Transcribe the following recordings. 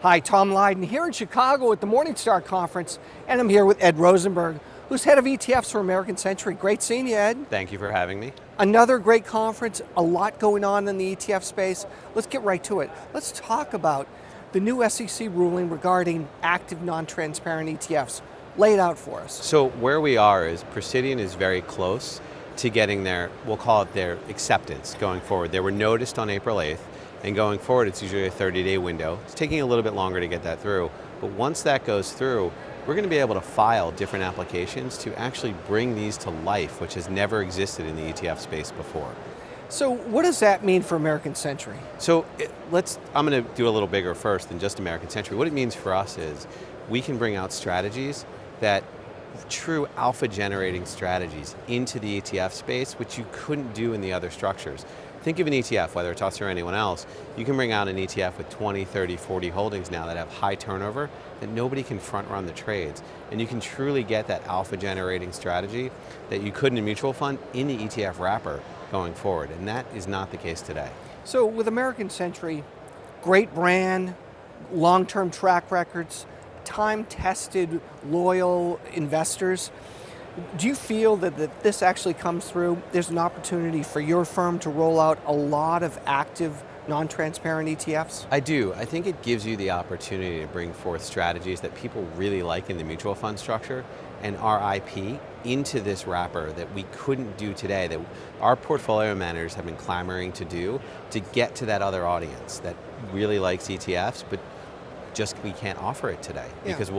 Hi, Tom Lydon here in Chicago at the Morningstar Conference, and I'm here with Ed Rosenberg, who's head of ETFs for American Century. Great seeing you, Ed. Thank you for having me. Another great conference, a lot going on in the ETF space. Let's get right to it. Let's talk about the new SEC ruling regarding active non-transparent ETFs. Lay it out for us. So where we are is Precidian is very close to getting their, we'll call it their acceptance going forward. They were noticed on April 8th. And going forward, it's usually a 30-day window. It's taking a little bit longer to get that through. But once that goes through, we're going to be able to file different applications to actually bring these to life, which has never existed in the ETF space before. So what does that mean for American Century? So I'm going to do a little bigger first than just American Century. What it means for us is we can bring out strategies that true alpha generating strategies into the ETF space, which you couldn't do in the other structures. Think of an ETF, whether it's us or anyone else, you can bring out an ETF with 20, 30, 40 holdings now that have high turnover that nobody can front run the trades. And you can truly get that alpha generating strategy that you could in a mutual fund in the ETF wrapper going forward. And that is not the case today. So with American Century, great brand, long-term track records, time-tested, loyal investors. Do you feel that this actually comes through? There's an opportunity for your firm to roll out a lot of active, non-transparent ETFs? I do. I think it gives you the opportunity to bring forth strategies that people really like in the mutual fund structure and our IP into this wrapper that we couldn't do today, that our portfolio managers have been clamoring to do to get to that other audience that really likes ETFs, but just we can't offer it today because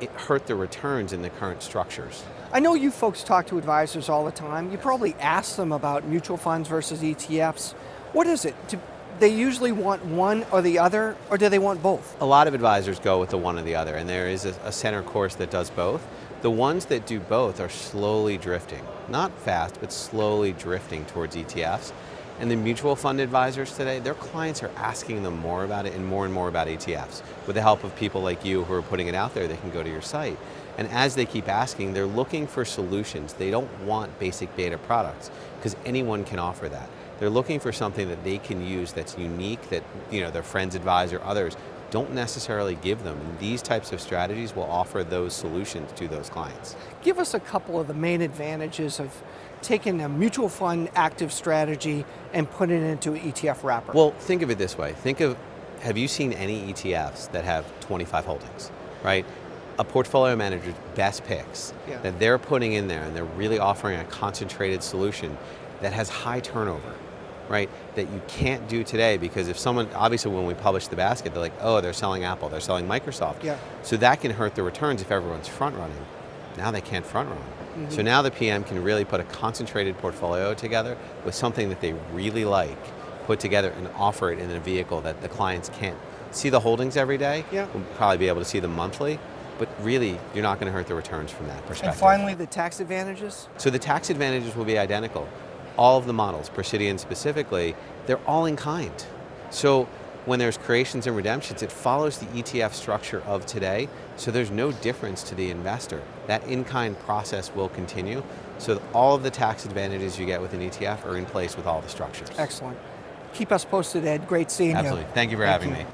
it hurt the returns in the current structures. I know you folks talk to advisors all the time. You probably ask them about mutual funds versus ETFs. What is it? Do they usually want one or the other, or do they want both? A lot of advisors go with the one or the other, and there is a center course that does both. The ones that do both are slowly drifting, not fast, but slowly drifting towards ETFs. And the mutual fund advisors today, their clients are asking them more about it and more about ETFs. With the help of people like you who are putting it out there, they can go to your site. And as they keep asking, they're looking for solutions. They don't want basic beta products because anyone can offer that. They're looking for something that they can use that's unique, that their friends, advisor, others don't necessarily give them. And these types of strategies will offer those solutions to those clients. Give us a couple of the main advantages of taking a mutual fund active strategy and putting it into an ETF wrapper. Well, think of it this way. Have you seen any ETFs that have 25 holdings, right? A portfolio manager's best picks that they're putting in there, and they're really offering a concentrated solution that has high turnover, right? That you can't do today because if someone, obviously when we publish the basket, they're like, oh, they're selling Apple, they're selling Microsoft. Yeah. So that can hurt the returns if everyone's front running. Now they can't front run. Mm-hmm. So now the PM can really put a concentrated portfolio together with something that they really like, put together and offer it in a vehicle that the clients can't see the holdings every day. Yeah. We'll probably be able to see them monthly, but really you're not going to hurt the returns from that perspective. And finally, the tax advantages? So the tax advantages will be identical. All of the models, Precidian specifically, they're all in kind. So when there's creations and redemptions, it follows the ETF structure of today, so there's no difference to the investor. That in-kind process will continue, so all of the tax advantages you get with an ETF are in place with all the structures. Excellent. Keep us posted, Ed. Great seeing you. Absolutely. Thank you for having me.